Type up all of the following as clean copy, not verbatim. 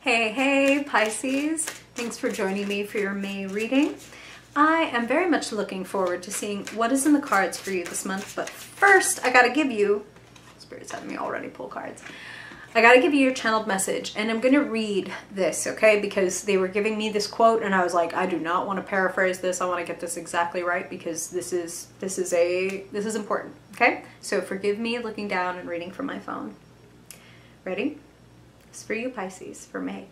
Hey Pisces, thanks for joining me for your May reading. I am very much looking forward to seeing what is in the cards for you this month, but first I gotta give you, Spirit's having me already pull cards, I gotta give you your channeled message, and I'm gonna read this, okay, because they were giving me this quote and I was like, I do not want to paraphrase this, I want to get this exactly right because this is important, okay? So forgive me looking down and reading from my phone. Ready? It's for you, Pisces, for May.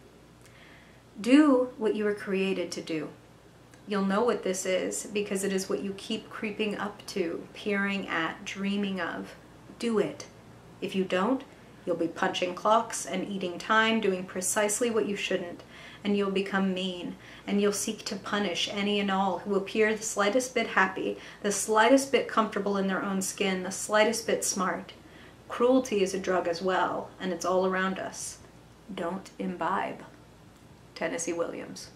Do what you were created to do. You'll know what this is because it is what you keep creeping up to, peering at, dreaming of. Do it. If you don't, you'll be punching clocks and eating time, doing precisely what you shouldn't, and you'll become mean, and you'll seek to punish any and all who appear the slightest bit happy, the slightest bit comfortable in their own skin, the slightest bit smart. Cruelty is a drug as well, and it's all around us. Don't imbibe. Tennessee Williams.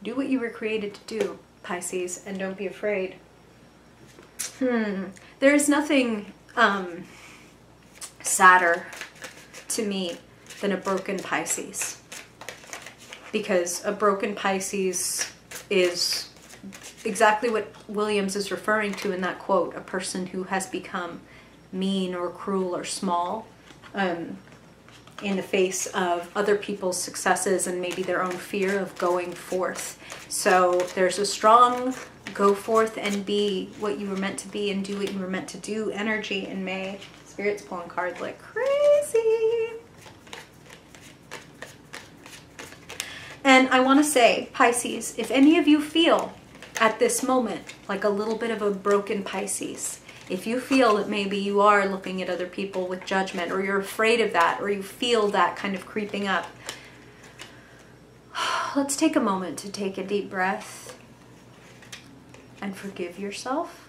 Do what you were created to do, Pisces, and don't be afraid. There is nothing sadder to me than a broken Pisces. Because a broken Pisces is exactly what Williams is referring to in that quote, a person who has become mean or cruel or small in the face of other people's successes and maybe their own fear of going forth. So there's a strong go forth and be what you were meant to be and do what you were meant to do energy in May. Spirit's pulling cards like crazy. And I want to say, Pisces, if any of you feel at this moment like a little bit of a broken Pisces, if you feel that maybe you are looking at other people with judgment, or you're afraid of that, or you feel that kind of creeping up, let's take a moment to take a deep breath and forgive yourself.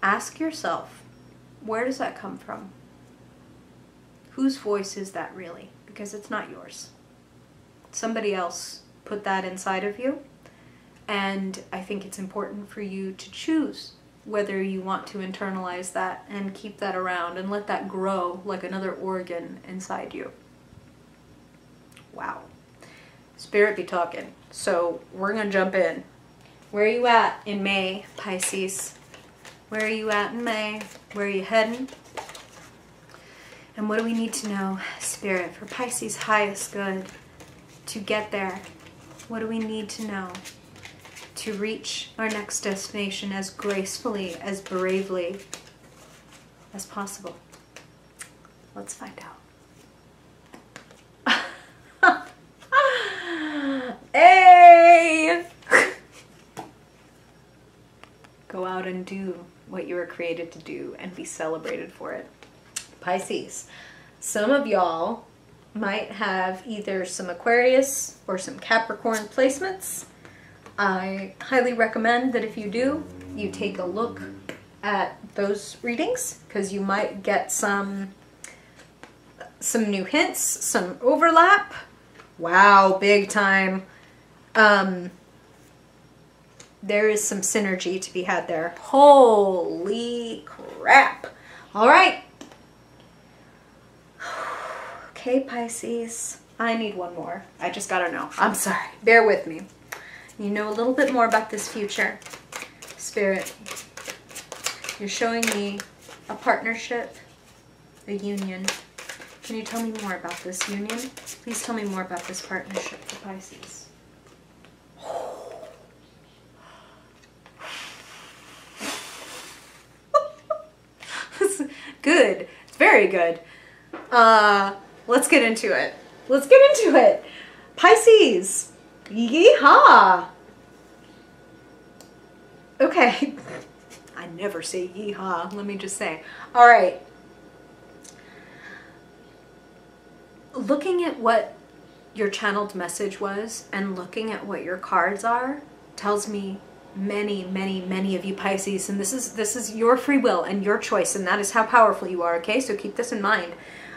Ask yourself, where does that come from? Whose voice is that really? Because it's not yours. Somebody else put that inside of you, and I think it's important for you to choose whether you want to internalize that and keep that around and let that grow like another organ inside you. Wow. Spirit be talking. So we're going to jump in. Where are you at in May, Pisces? Where are you at in May? Where are you heading? And what do we need to know, Spirit, for Pisces' highest good to get there? What do we need to know to reach our next destination as gracefully, as bravely as possible? Let's find out. Hey! Go out and do what you were created to do and be celebrated for it. Pisces, some of y'all might have either some Aquarius or some Capricorn placements. I highly recommend that if you do, you take a look at those readings because you might get some new hints, some overlap. Wow, big time. There is some synergy to be had there. Holy crap. All right. Okay, Pisces. I need one more. I just gotta know. I'm sorry. Bear with me. You know a little bit more about this future. Spirit, you're showing me a partnership, a union. Can you tell me more about this union? Please tell me more about this partnership for Pisces. Good. It's very good. Let's get into it. Let's get into it. Pisces. Yeehaw! Okay. I never say yeehaw, let me just say. All right. Looking at what your channeled message was and looking at what your cards are tells me many of you Pisces, and this is your free will and your choice, and that is how powerful you are, okay? So keep this in mind.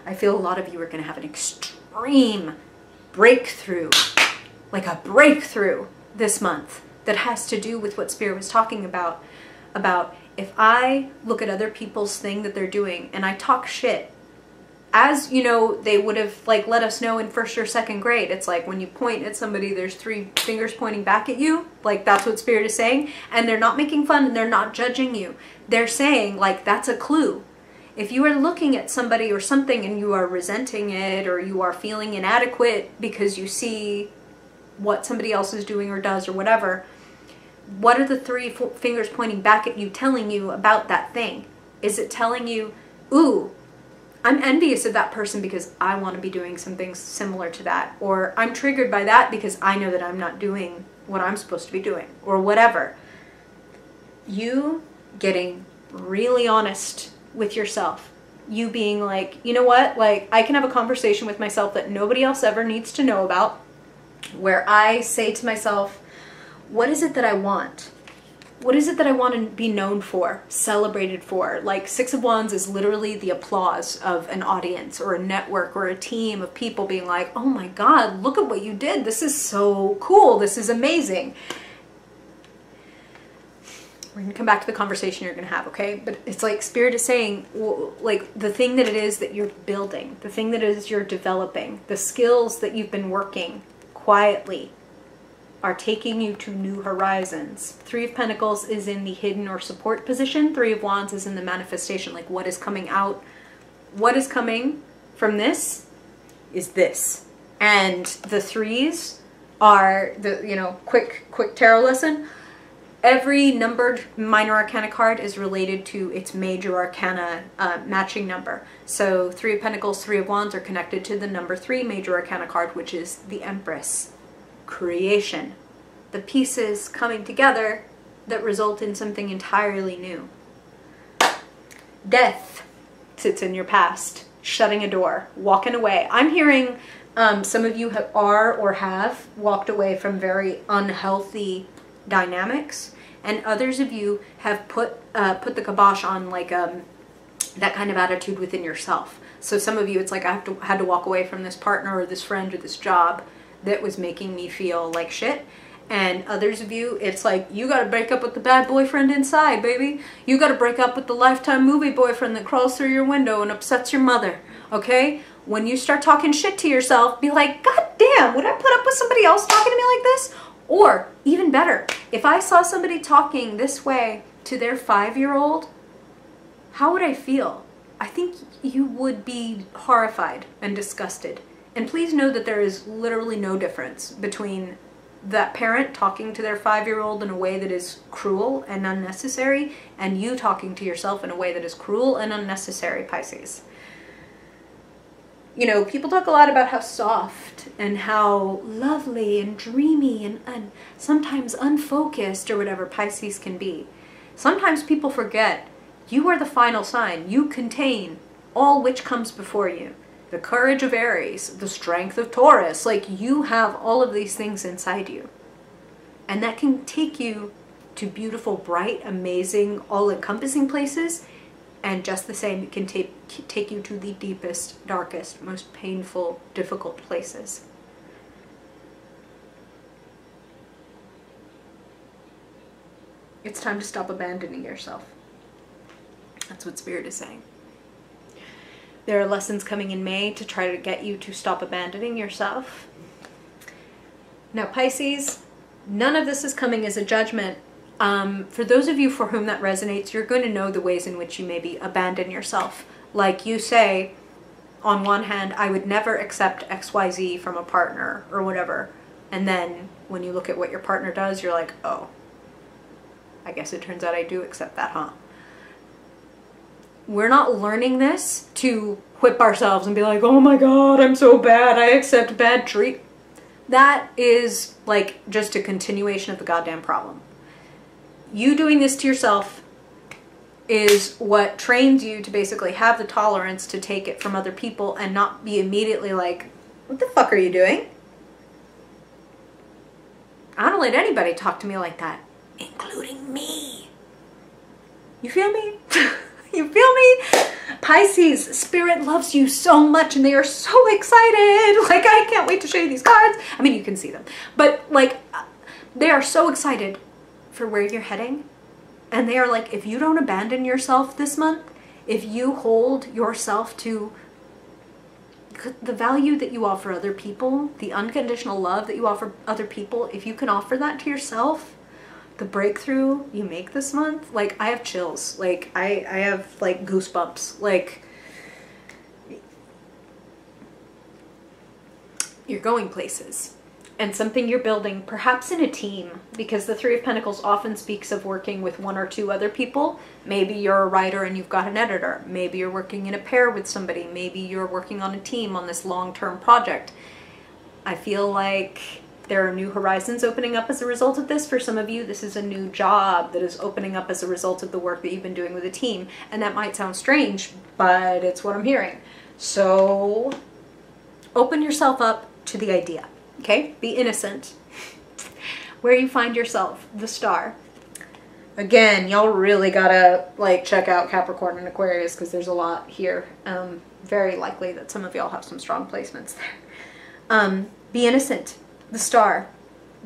I feel a lot of you are going to have an extreme breakthrough, like a breakthrough this month that has to do with what Spirit was talking about if I look at other people's thing that they're doing and I talk shit as you know, they would have like let us know in first or second grade. It's like when you point at somebody, there's 3 fingers pointing back at you. Like that's what Spirit is saying. And they're not making fun and they're not judging you. They're saying like that's a clue. If you are looking at somebody or something and you are resenting it, or you are feeling inadequate because you see what somebody else is doing or does or whatever, what are the 3 fingers pointing back at you telling you about that thing? Is it telling you, ooh, I'm envious of that person because I want to be doing something similar to that, or I'm triggered by that because I know that I'm not doing what I'm supposed to be doing, or whatever. You getting really honest with yourself. You being like, you know what, like I can have a conversation with myself that nobody else ever needs to know about, where I say to myself, what is it that I want? What is it that I want to be known for, celebrated for? Like 6 of Wands is literally the applause of an audience or a network or a team of people being like, oh my God, look at what you did. This is so cool. This is amazing. We're going to come back to the conversation you're going to have, okay? But it's like Spirit is saying, like the thing that it is that you're building, the thing that it is you're developing, the skills that you've been working quietly are taking you to new horizons. 3 of Pentacles is in the hidden or support position. 3 of Wands is in the manifestation, like what is coming out. What is coming from this is this. And the 3s are the, you know, quick tarot lesson. Every numbered minor arcana card is related to its major arcana matching number. So 3 of Pentacles, 3 of Wands are connected to the number 3 major arcana card, which is the Empress. Creation. The pieces coming together that result in something entirely new. Death sits in your past. Shutting a door. Walking away. I'm hearing some of you are or have walked away from very unhealthy dynamics, and others of you have put the kibosh on like that kind of attitude within yourself. So some of you, it's like I had to walk away from this partner or this friend or this job that was making me feel like shit. And others of you, it's like you got to break up with the bad boyfriend inside, baby. You got to break up with the Lifetime movie boyfriend that crawls through your window and upsets your mother, okay? When you start talking shit to yourself, be like, God damn, would I put up with somebody else talking to me like this? Or, even better, if I saw somebody talking this way to their 5-year-old, how would I feel? I think you would be horrified and disgusted. And please know that there is literally no difference between that parent talking to their 5-year-old in a way that is cruel and unnecessary, and you talking to yourself in a way that is cruel and unnecessary, Pisces. You know, people talk a lot about how soft and how lovely and dreamy and sometimes unfocused or whatever Pisces can be. Sometimes people forget you are the final sign. You contain all which comes before you. The courage of Aries, the strength of Taurus. Like, you have all of these things inside you. And that can take you to beautiful, bright, amazing, all-encompassing places. And just the same, it can take you to the deepest, darkest, most painful, difficult places. It's time to stop abandoning yourself. That's what Spirit is saying. There are lessons coming in May to try to get you to stop abandoning yourself. Now, Pisces, none of this is coming as a judgment. For those of you for whom that resonates, you're going to know the ways in which you maybe abandon yourself. Like you say, on one hand, I would never accept XYZ from a partner or whatever. And then when you look at what your partner does, you're like, oh, I guess it turns out I do accept that, huh? We're not learning this to whip ourselves and be like, oh my God, I'm so bad, I accept bad treat. That is like just a continuation of the goddamn problem. You doing this to yourself is what trains you to basically have the tolerance to take it from other people and not be immediately like, what the fuck are you doing? I don't let anybody talk to me like that, including me. You feel me? You feel me? Pisces, Spirit loves you so much and they are so excited. Like, I can't wait to show you these cards. I mean, you can see them. But, like, they are so excited for where you're heading. And they are like, if you don't abandon yourself this month, if you hold yourself to the value that you offer other people, the unconditional love that you offer other people, if you can offer that to yourself, the breakthrough you make this month, like, I have chills. Like, I have, like, goosebumps. Like, you're going places. And something you're building, perhaps in a team, because the Three of Pentacles often speaks of working with one or two other people. Maybe you're a writer and you've got an editor. Maybe you're working in a pair with somebody. Maybe you're working on a team on this long-term project. I feel like there are new horizons opening up as a result of this. For some of you, this is a new job that is opening up as a result of the work that you've been doing with a team. And that might sound strange, but it's what I'm hearing. So open yourself up to the idea. Okay, be innocent. Where you find yourself, the star. Again, y'all really gotta like check out Capricorn and Aquarius because there's a lot here. Very likely that some of y'all have some strong placements there. Be innocent, the star.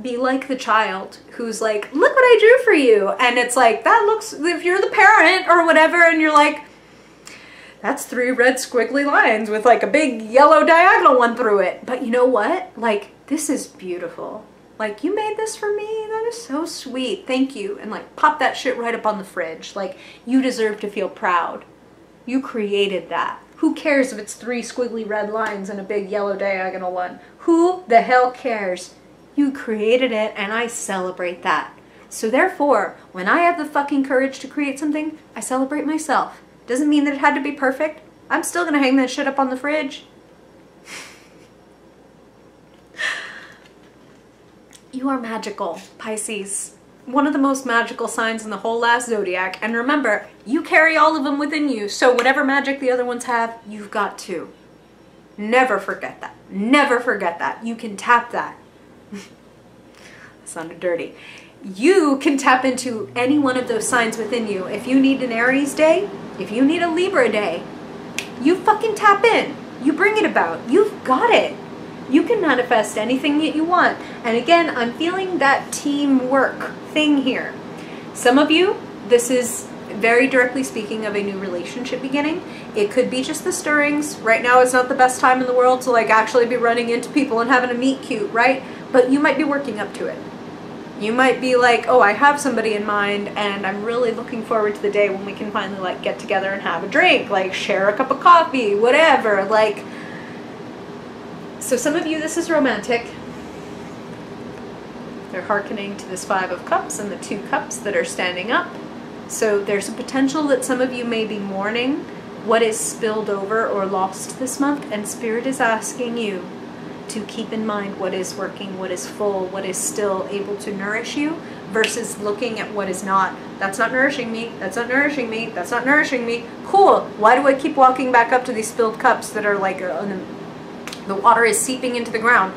Be like the child who's like, look what I drew for you. And it's like, that looks, if you're the parent or whatever, and you're like, that's 3 red squiggly lines with like a big yellow diagonal one through it. But you know what? Like, this is beautiful. Like, you made this for me? That is so sweet. Thank you. And like, pop that shit right up on the fridge. Like, you deserve to feel proud. You created that. Who cares if it's 3 squiggly red lines and a big yellow diagonal one? Who the hell cares? You created it, and I celebrate that. So therefore, when I have the fucking courage to create something, I celebrate myself. Doesn't mean that it had to be perfect. I'm still gonna hang that shit up on the fridge. You are magical, Pisces. One of the most magical signs in the whole last zodiac. And remember, you carry all of them within you. So whatever magic the other ones have, you've got too. Never forget that. Never forget that. You can tap that. That sounded dirty. You can tap into any one of those signs within you. If you need an Aries day, if you need a Libra day, you fucking tap in. You bring it about. You've got it. You can manifest anything that you want. And again, I'm feeling that teamwork thing here. Some of you, this is very directly speaking of a new relationship beginning. It could be just the stirrings. Right now is not the best time in the world to like actually be running into people and having a meet cute, right? But you might be working up to it. You might be like, oh, I have somebody in mind and I'm really looking forward to the day when we can finally like get together and have a drink, like share a cup of coffee, whatever. Like, so some of you, this is romantic. They're hearkening to this 5 of Cups and the 2 cups that are standing up. So there's a potential that some of you may be mourning what is spilled over or lost this month, and Spirit is asking you to keep in mind what is working, what is full, what is still able to nourish you, versus looking at what is not. That's not nourishing me, that's not nourishing me, that's not nourishing me. Cool, why do I keep walking back up to these spilled cups that are like, the water is seeping into the ground?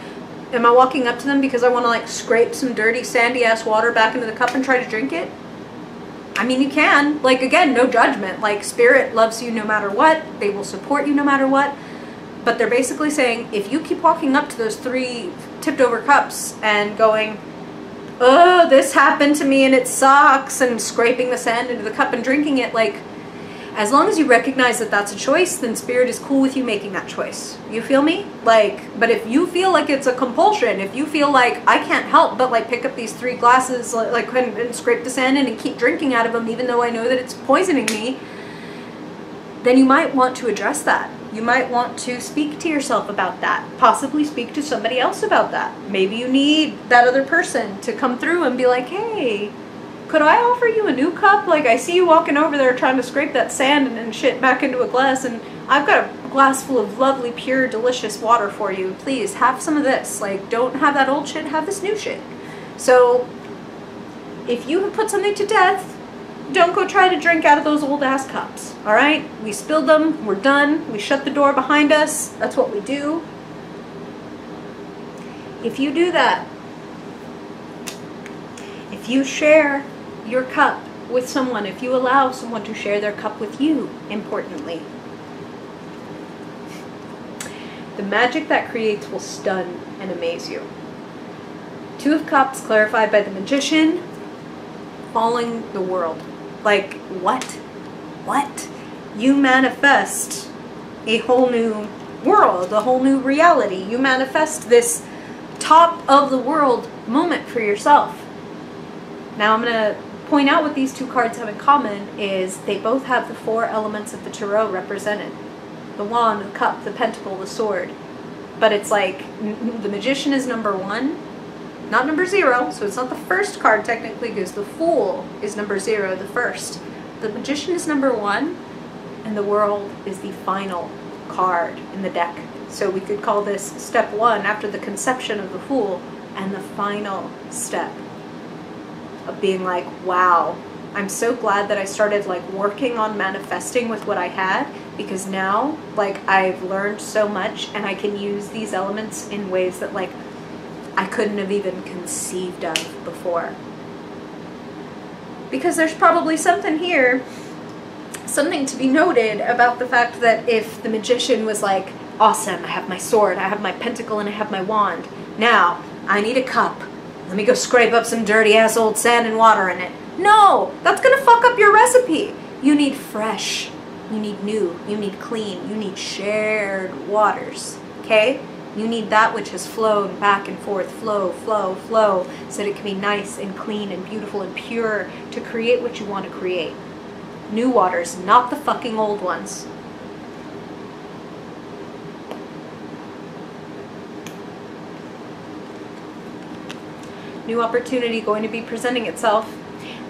Am I walking up to them because I want to like scrape some dirty sandy ass water back into the cup and try to drink it? I mean, you can. Like, again, no judgment. Like, Spirit loves you no matter what. They will support you no matter what. But they're basically saying, if you keep walking up to those 3 tipped over cups and going, oh, this happened to me and it sucks, and scraping the sand into the cup and drinking it, like, as long as you recognize that that's a choice, then Spirit is cool with you making that choice. You feel me? Like, but if you feel like it's a compulsion, if you feel like I can't help but like pick up these 3 glasses like and scrape the sand in and keep drinking out of them even though I know that it's poisoning me, then you might want to address that. You might want to speak to yourself about that. Possibly speak to somebody else about that. Maybe you need that other person to come through and be like, hey, could I offer you a new cup? Like, I see you walking over there trying to scrape that sand and shit back into a glass, and I've got a glass full of lovely, pure, delicious water for you. Please, have some of this. Like, don't have that old shit, have this new shit. So, if you have put something to death, don't go try to drink out of those old-ass cups, all right? We spilled them, we're done, we shut the door behind us, that's what we do. If you do that, if you share your cup with someone, if you allow someone to share their cup with you, importantly, the magic that creates will stun and amaze you. 2 of Cups clarified by the Magician, falling the world. Like, what? What? You manifest a whole new world, a whole new reality. You manifest this top of the world moment for yourself. Now I'm going to point out what these two cards have in common is they both have the 4 elements of the tarot represented. The wand, the cup, the pentacle, the sword. But it's like the magician is number 1, not number 0, so it's not the first card technically because the fool is number 0, the first. The magician is number 1 and the world is the final card in the deck. So we could call this step 1 after the conception of the fool and the final step of being like, wow, I'm so glad that I started like working on manifesting with what I had, because now like I've learned so much and I can use these elements in ways that like I couldn't have even conceived of before. Because there's probably something here, something to be noted about the fact that if the magician was like, awesome, I have my sword, I have my pentacle, and I have my wand. Now, I need a cup. Let me go scrape up some dirty ass old sand and water in it. No, that's gonna fuck up your recipe. You need fresh, you need new, you need clean, you need shared waters, okay? You need that which has flowed back and forth, flow, flow, flow, so that it can be nice and clean and beautiful and pure to create what you want to create. New waters, not the fucking old ones. New opportunity going to be presenting itself.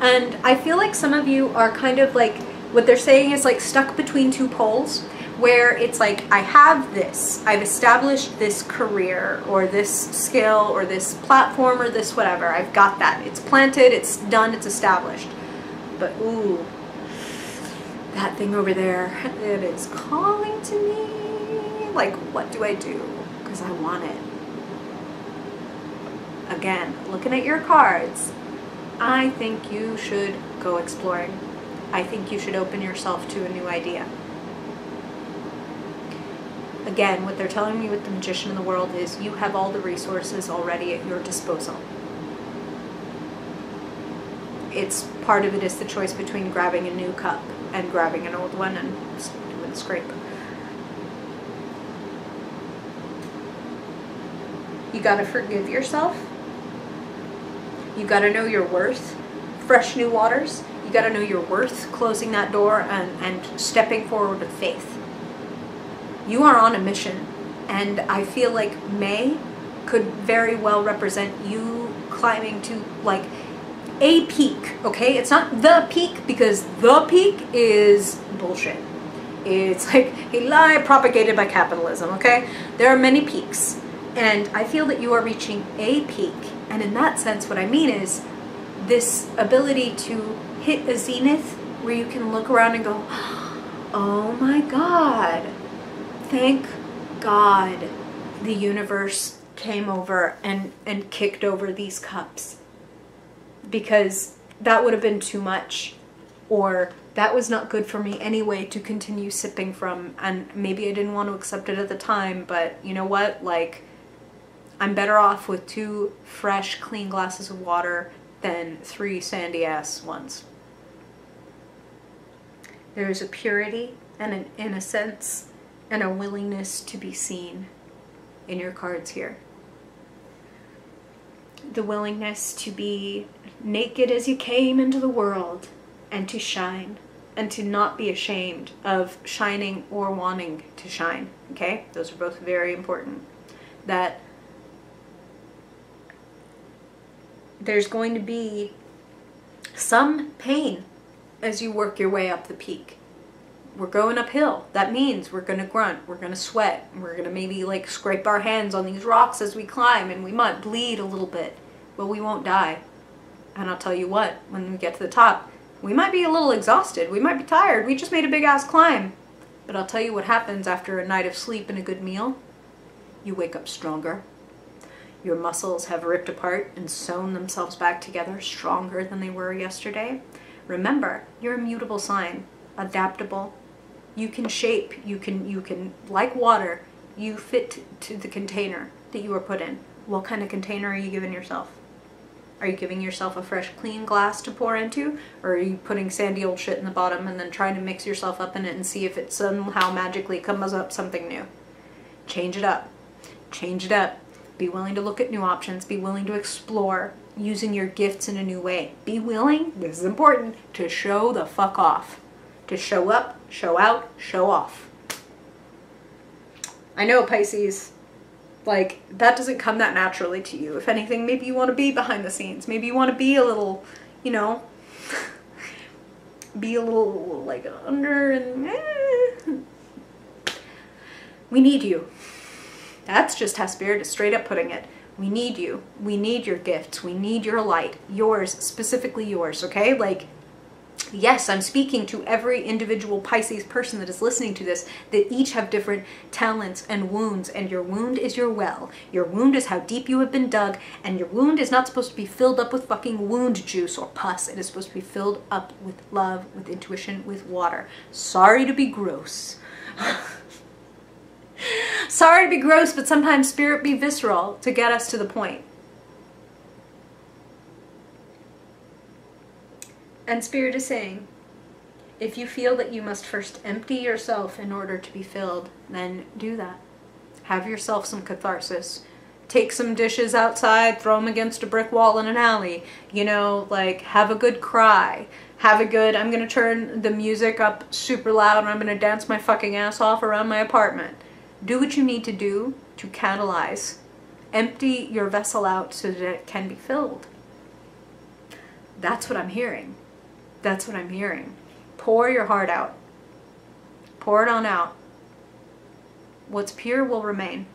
And I feel like some of you are kind of like, what they're saying is like stuck between 2 poles, where it's like, I have this, I've established this career or this skill or this platform or this whatever, I've got that, it's planted, it's done, it's established. But ooh, that thing over there, it is calling to me. Like, what do I do? Because I want it. Again, looking at your cards, I think you should go exploring. I think you should open yourself to a new idea. Again, what they're telling me with the magician in the world is you have all the resources already at your disposal. It's part of it is the choice between grabbing a new cup and grabbing an old one and doing the scrape. You gotta forgive yourself. You gotta know your worth. Fresh new waters. You gotta know your worth, closing that door and stepping forward with faith. You are on a mission, and I feel like May could very well represent you climbing to like a peak, okay? It's not the peak, because the peak is bullshit. It's like a lie propagated by capitalism, okay? There are many peaks, and I feel that you are reaching a peak, and in that sense what I mean is this ability to hit a zenith where you can look around and go, oh my God, thank God the universe came over and kicked over these cups, because that would have been too much, or that was not good for me anyway to continue sipping from, and maybe I didn't want to accept it at the time, but you know what, like, I'm better off with 2 fresh, clean glasses of water than 3 sandy ass ones. There is a purity and an innocence and a willingness to be seen in your cards here. The willingness to be naked as you came into the world and to shine, and to not be ashamed of shining or wanting to shine, okay? Those are both very important. That there's going to be some pain as you work your way up the peak. We're going uphill. That means we're going to grunt, we're going to sweat, we're going to maybe like scrape our hands on these rocks as we climb, and we might bleed a little bit, but we won't die. And I'll tell you what, when we get to the top, we might be a little exhausted, we might be tired, we just made a big ass climb. But I'll tell you what happens after a night of sleep and a good meal. You wake up stronger. Your muscles have ripped apart and sewn themselves back together stronger than they were yesterday. Remember, you're a mutable sign, adaptable. You can shape, you can, like water, you fit to the container that you were put in. What kind of container are you giving yourself? Are you giving yourself a fresh, clean glass to pour into? Or are you putting sandy old shit in the bottom and then trying to mix yourself up in it and see if it somehow magically comes up something new? Change it up. Change it up. Be willing to look at new options. Be willing to explore using your gifts in a new way. Be willing, this is important, to show the fuck off. To show up, show out, show off. I know, Pisces, like, that doesn't come that naturally to you. If anything, maybe you want to be behind the scenes. Maybe you want to be a little, you know, be a little, like, under and... We need you. That's just how Spirit is straight up putting it. We need you. We need your gifts. We need your light. Yours, specifically yours, okay? Like, yes, I'm speaking to every individual Pisces person that is listening to this, that each have different talents and wounds, and your wound is your well. Your wound is how deep you have been dug, and your wound is not supposed to be filled up with fucking wound juice or pus. It is supposed to be filled up with love, with intuition, with water. Sorry to be gross. Sorry to be gross, but sometimes Spirit be visceral to get us to the point. And Spirit is saying, if you feel that you must first empty yourself in order to be filled, then do that. Have yourself some catharsis. Take some dishes outside, throw them against a brick wall in an alley. You know, like, have a good cry. Have a good, I'm going to turn the music up super loud and I'm going to dance my fucking ass off around my apartment. Do what you need to do to catalyze. Empty your vessel out so that it can be filled. That's what I'm hearing. That's what I'm hearing. Pour your heart out. Pour it on out. What's pure will remain.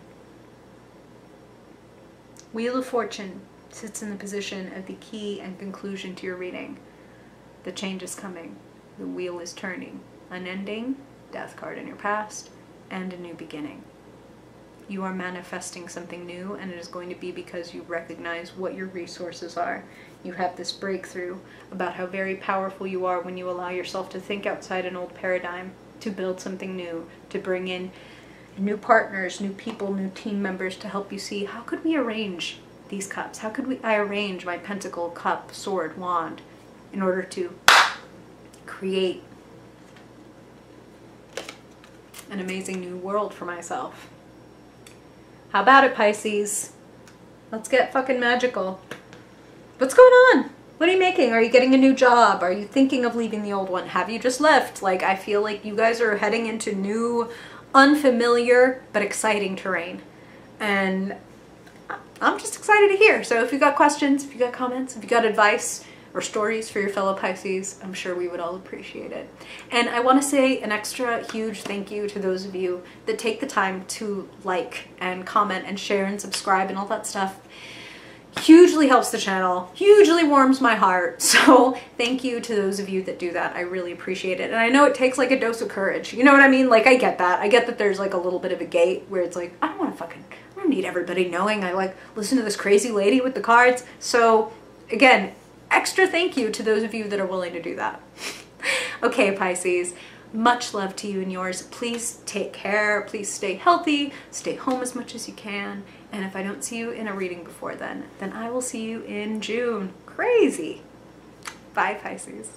Wheel of Fortune sits in the position of the key and conclusion to your reading. The change is coming. The wheel is turning. Unending, death card in your past, and a new beginning. You are manifesting something new, and it is going to be because you recognize what your resources are. You have this breakthrough about how very powerful you are when you allow yourself to think outside an old paradigm, to build something new, to bring in new partners, new people, new team members to help you see how could we arrange these cups? How could I arrange my pentacle, cup, sword, wand in order to create an amazing new world for myself? How about it, Pisces? Let's get fucking magical. What's going on? What are you making? Are you getting a new job? Are you thinking of leaving the old one? Have you just left? Like, I feel like you guys are heading into new, unfamiliar, but exciting terrain. And I'm just excited to hear. So if you got questions, if you got comments, if you got advice or stories for your fellow Pisces, I'm sure we would all appreciate it. And I want to say an extra huge thank you to those of you that take the time to like and comment and share and subscribe and all that stuff. Hugely helps the channel, hugely warms my heart. So thank you to those of you that do that. I really appreciate it. And I know it takes like a dose of courage. You know what I mean? Like, I get that. I get that there's like a little bit of a gate where it's like, I don't need everybody knowing I like listen to this crazy lady with the cards. So again, extra thank you to those of you that are willing to do that. Okay, Pisces, much love to you and yours. Please take care. Please stay healthy. Stay home as much as you can. And if I don't see you in a reading before then I will see you in June. Crazy. Bye, Pisces.